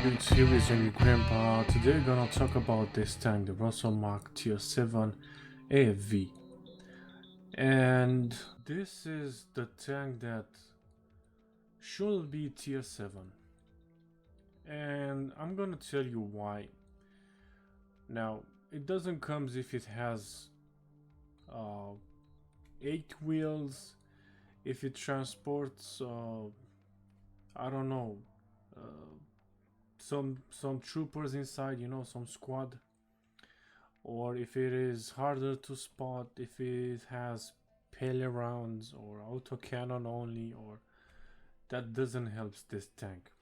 Build series and your grandpa. Today we're gonna talk about this tank, the Russell Mark Tier 7 AFV. And this is the tank that should be Tier 7. And I'm gonna tell you why. Now, it doesn't come if it has 8 wheels, if it transports, I don't know, some troopers inside, you know, some squad, or if it is harder to spot, if it has pele rounds or auto cannon only, or that doesn't help this tank.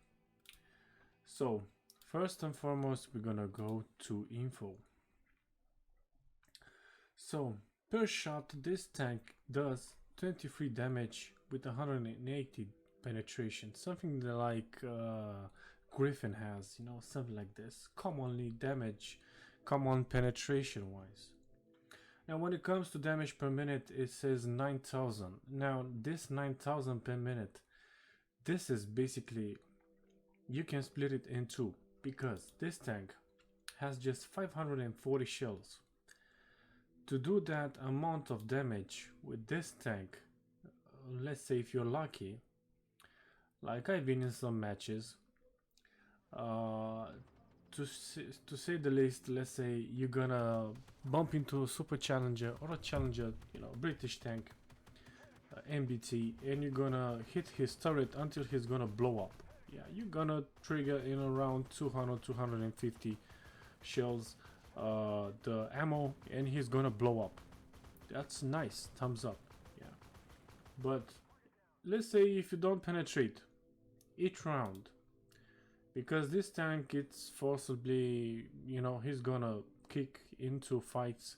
So first and foremost, we're gonna go to info. So per shot, this tank does 23 damage with 180 penetration, something like Griffin has, you know, something like this. Commonly damage, common penetration wise. Now when it comes to damage per minute, it says 9,000. Now this 9,000 per minute, this is basically, you can split it in two, because this tank has just 540 shells. To do that amount of damage with this tank, let's say if you're lucky, like I've been in some matches, to say the least, let's say you're gonna bump into a super challenger or a challenger, you know, British tank, MBT, and you're gonna hit his turret until he's gonna blow up. Yeah, you're gonna trigger in around 200-250 shells the ammo, and he's gonna blow up. That's nice, thumbs up. Yeah, but let's say if you don't penetrate each round, because this tank, it's forcibly, you know, he's gonna kick into fights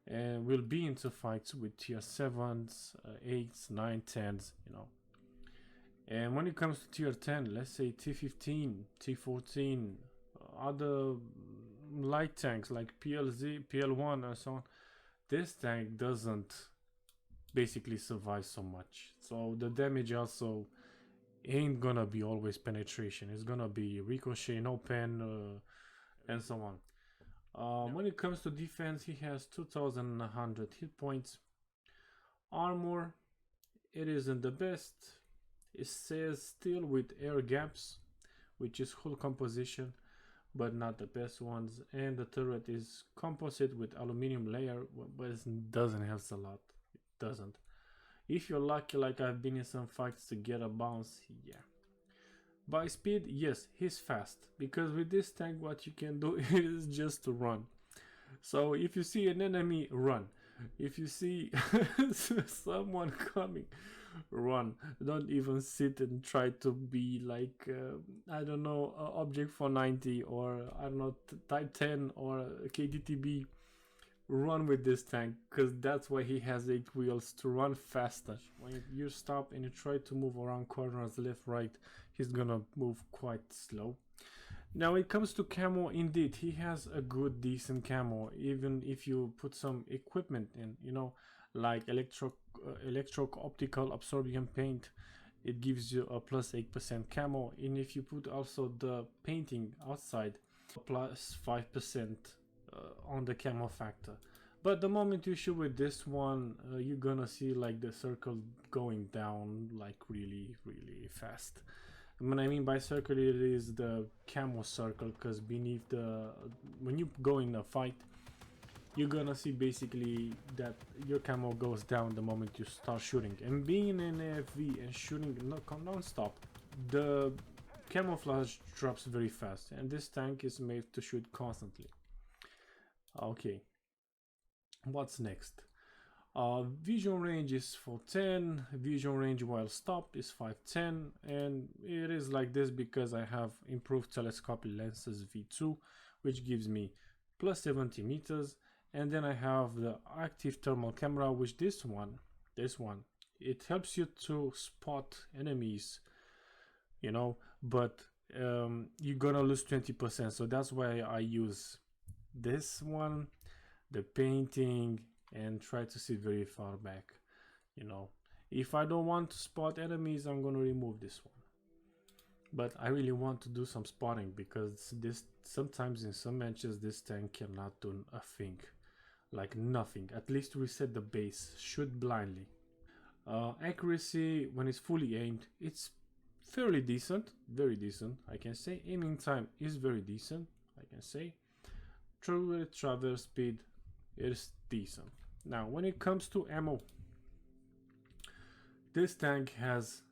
and will be into fights with tier 7s, 8s, 9, 10s, you know. And when it comes to tier 10, let's say T15, T14, other light tanks like PLZ, PL1 and so on, this tank doesn't basically survive so much. So the damage also ain't gonna be always penetration. It's gonna be ricochet, no pen, and so on. When it comes to defense, he has 2,100 hit points. Armor, it isn't the best. It says still with air gaps, which is hull composition, but not the best ones. And the turret is composite with aluminum layer, but it doesn't help a lot. It doesn't. If you're lucky, like I've been in some fights to get a bounce, yeah. By speed, yes, he's fast, because with this tank what you can do is just to run. So if you see an enemy, run. If you see someone coming, run. Don't even sit and try to be like I don't know, object 490 or I don't know, type 10 or KTTB. Run with this tank, because that's why he has 8 wheels, to run faster. When you stop and you try to move around corners left, right, he's gonna move quite slow. Now when it comes to camo, indeed he has a good decent camo, even if you put some equipment in, you know, like electro optical absorption paint, it gives you a plus 8% camo, and if you put also the painting outside, plus 5% on the camo factor. But the moment you shoot with this one, you're gonna see like the circle going down like really fast. And what I mean by circle, it is the camo circle, because beneath the, when you go in a fight, you're gonna see basically that your camo goes down the moment you start shooting. And being in an AFV and shooting non-stop, the camouflage drops very fast, and this tank is made to shoot constantly. Okay, what's next? Vision range is 410, vision range while stopped is 510, and it is like this because I have improved telescopic lenses V2, which gives me plus 70 meters, and then I have the active thermal camera, which this one, it helps you to spot enemies, you know, but you're gonna lose 20%, so that's why I use this one, the painting, and try to see very far back, you know. If I don't want to spot enemies, I'm gonna remove this one. But I really want to do some spotting because this sometimes in some matches this tank cannot do a thing, like nothing. At least reset the base, shoot blindly. Accuracy when it's fully aimed, it's fairly decent, very decent. I can say aiming time is very decent. I can say true traverse speed is decent. Now when it comes to ammo, this tank has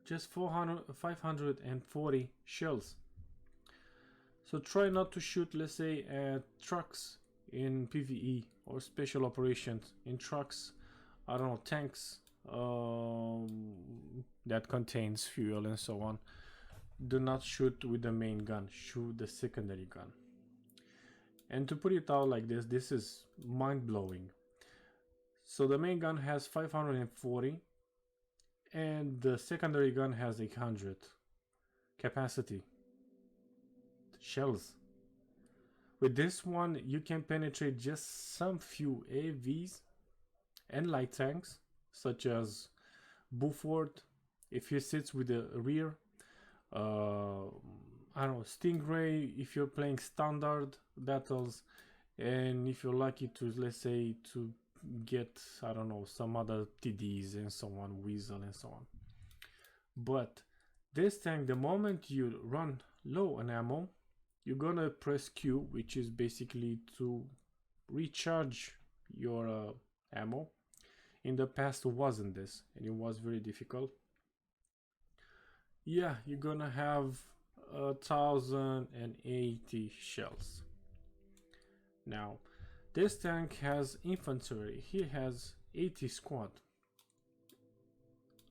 just 540 shells. So try not to shoot, let's say, at trucks in PvE or special operations in trucks, I don't know, tanks that contains fuel and so on. Do not shoot with the main gun, shoot the secondary gun. And to put it out like this is mind-blowing. So the main gun has 540 and the secondary gun has 800 capacity shells. With this one you can penetrate just some few AFVs and light tanks such as Buford if he sits with the rear, I don't know, Stingray if you're playing standard battles, and if you're lucky to, let's say, to get, I don't know, some other TDs and so on, Weasel and so on. But this tank, the moment you run low on ammo, you're gonna press Q, which is basically to recharge your ammo. In the past wasn't this, and it was very difficult. Yeah, you're gonna have 1080 shells. Now this tank has infantry, he has 80 squad.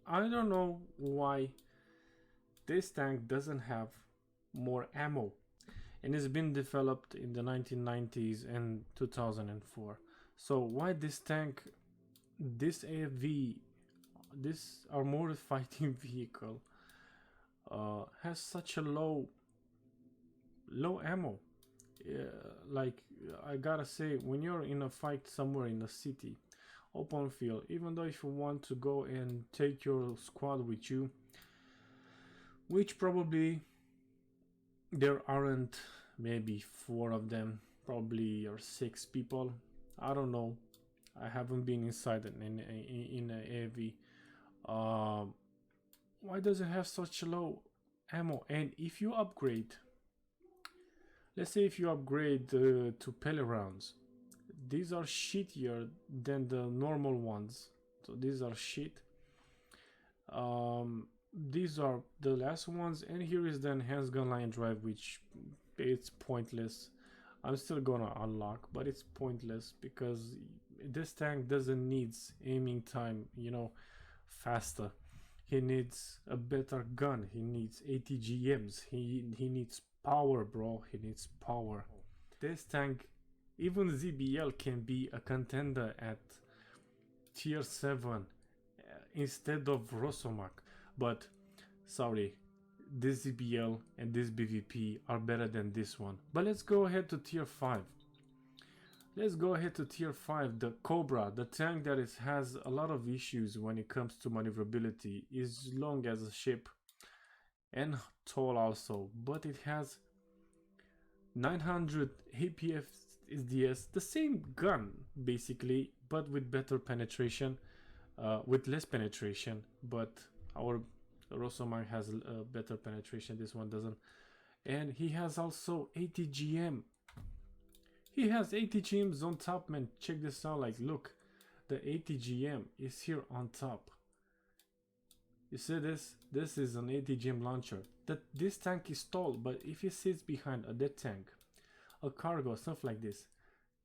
I don't know why this tank doesn't have more ammo, and it's been developed in the 1990s and 2004. So why this tank, this AFV, this armored fighting vehicle has such a low ammo? Like, I gotta say, when you're in a fight somewhere in a city, open field, even though if you want to go and take your squad with you, which probably there aren't, maybe 4 of them, probably, or 6 people, I don't know, I haven't been inside in an AV. Why does it have such a low ammo? And if you upgrade, let's say if you upgrade to Pele rounds, these are shittier than the normal ones. So these are shit. These are the last ones, and here is the enhanced gun line drive, which it's pointless. I'm still gonna unlock, but it's pointless because this tank doesn't need aiming time, you know, faster. He needs a better gun. He needs ATGMs. He needs power, bro. He needs power. This tank, even ZBL can be a contender at tier 7 instead of Rosomak. But sorry, this ZBL and this BVP are better than this one. But let's go ahead to tier 5. Let's go ahead to tier 5, the Cobra, the tank that has a lot of issues when it comes to maneuverability, is long as a ship and tall also, but it has 900 APF SDS, the same gun basically, but with better penetration, with less penetration, but our Rosoman has better penetration, this one doesn't. And he has also ATGM. He has ATGMs on top, man. Check this out, like, look, the ATGM is here on top. You see this? This is an ATGM launcher. This tank is tall, but if he sits behind a dead tank, a cargo, stuff like this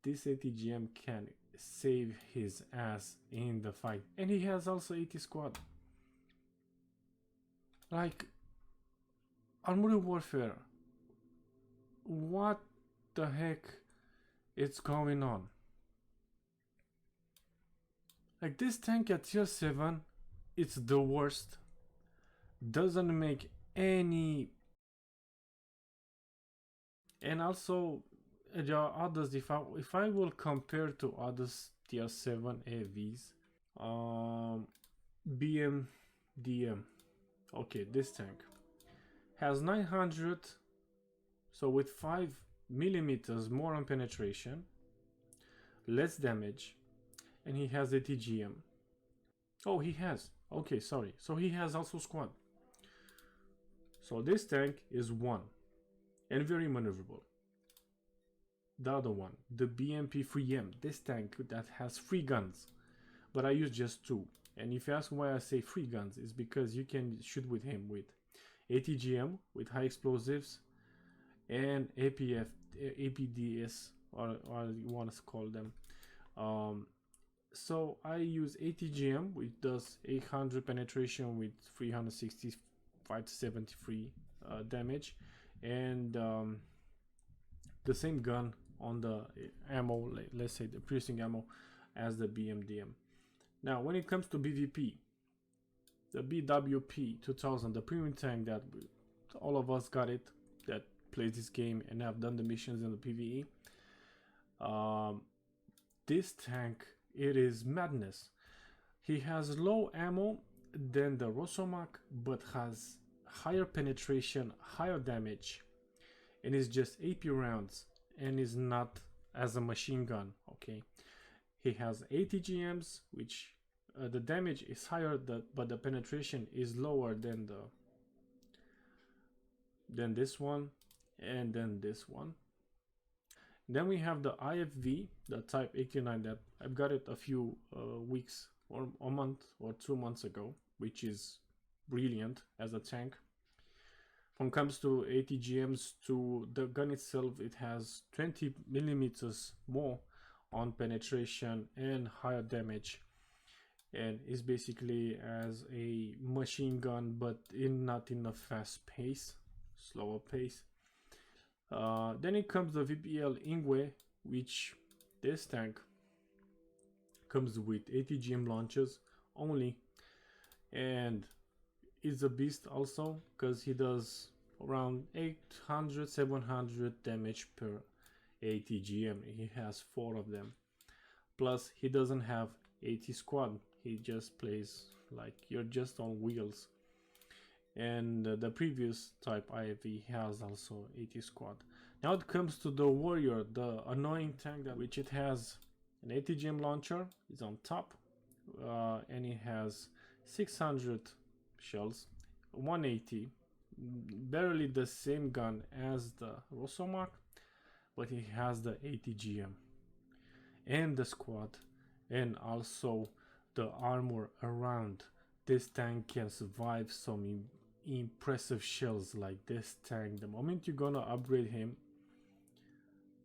ATGM can save his ass in the fight. And he has also 80 squad. Like, Armored Warfare, what the heck is going on? Like, this tank at tier 7, it's the worst. Doesn't make any. And also there are others. If I will compare to others tier 7 AVs, BMDM, okay, this tank has 900, so with 5 millimeters more on penetration, less damage, and he has a TGM. Oh, he has. Okay, sorry. So he has also squad. So this tank is 1 and very maneuverable. The other one, the BMP-3M, this tank that has 3 guns, but I use just 2. And if you ask why I say 3 guns, it's because you can shoot with him with ATGM, with high explosives, and APDS, or you want to call them. So I use ATGM, which does 800 penetration with 365 to 73 damage, and the same gun on the ammo, let's say the piercing ammo, as the BMDM. Now, when it comes to BVP, the BWP 2000, the premium tank that all of us got it, that plays this game and have done the missions in the PvE. This tank, it is madness. He has low ammo than the Rosomak, but has higher penetration, higher damage, and is just AP rounds, and is not as a machine gun. Okay, he has ATGMs, which the damage is higher, but the penetration is lower than this one and then this one. Then we have the IFV, the Type 89, that I've got it a few weeks or a month or 2 months ago, which is brilliant as a tank. When it comes to ATGMs, to the gun itself, it has 20 millimeters more on penetration and higher damage, and is basically as a machine gun, but not in a fast pace, slower pace. Then it comes the VPL Ingwe, which this tank comes with ATGM launchers only, and is a beast also, because he does around 800-700 damage per ATGM. He has 4 of them, plus he doesn't have AT squad, he just plays like you're just on wheels. And the previous Type IFV has also AT squad. Now it comes to the Warrior, the annoying tank, that which it has an ATGM launcher, is on top, and it has 600 shells, 180, barely the same gun as the Rosomak, but he has the ATGM and the squad, and also the armor around. This tank can survive some impressive shells like this tank. The moment you're gonna upgrade him,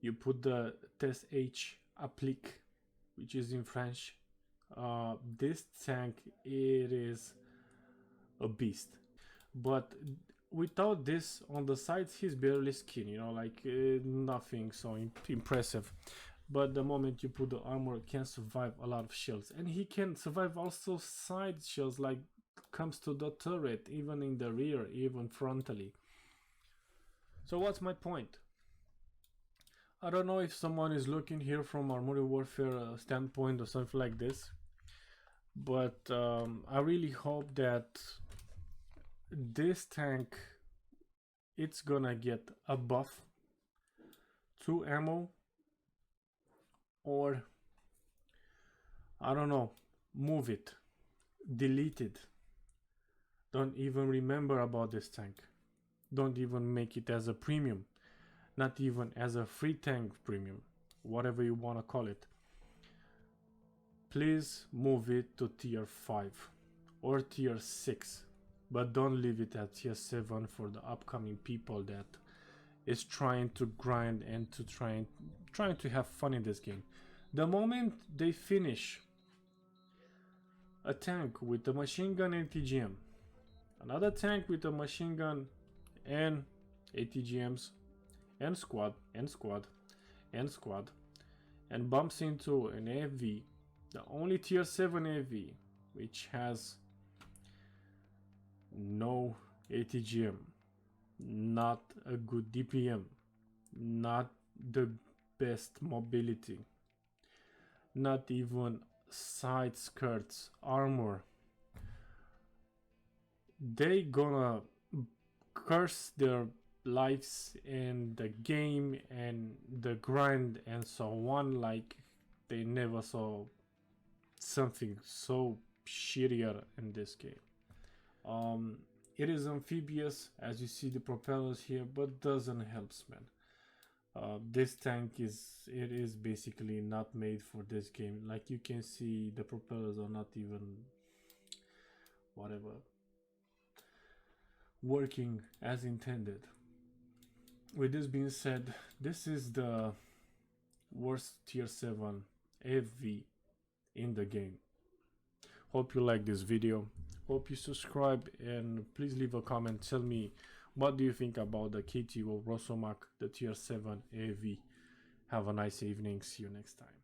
you put the test H applique, which is in French. This tank, it is a beast, but without this on the sides, he's barely skin, you know, like nothing so impressive. But the moment you put the armor, can survive a lot of shells, and he can survive also side shells, like comes to the turret, even in the rear, even frontally. So what's my point? I don't know if someone is looking here from Armored Warfare standpoint or something like this, but I really hope that this tank, it's gonna get a buff to ammo, or I don't know, move it, delete it, don't even remember about this tank, don't even make it as a premium, not even as a free tank premium, whatever you want to call it. Please move it to tier 5 or tier 6, but don't leave it at tier 7 for the upcoming people that is trying to grind and to trying to have fun in this game. The moment they finish a tank with a machine gun and ATGM, another tank with a machine gun and ATGMs, and squad, and squad, and squad, and bumps into an AFV, the only tier 7 AFV, which has no ATGM, not a good DPM, not the best mobility, not even side skirts, armor, they gonna curse their lives in the game and the grind and so on, like they never saw something so shittier in this game. It is amphibious, as you see the propellers here, but doesn't help, man. This tank is basically not made for this game. Like you can see, the propellers are not even whatever working as intended. With this being said, this is the worst tier 7 AFV in the game. Hope you like this video. Hope you subscribe and please leave a comment. Tell me what do you think about the KTO Rosomak, the tier 7 AV. Have a nice evening. See you next time.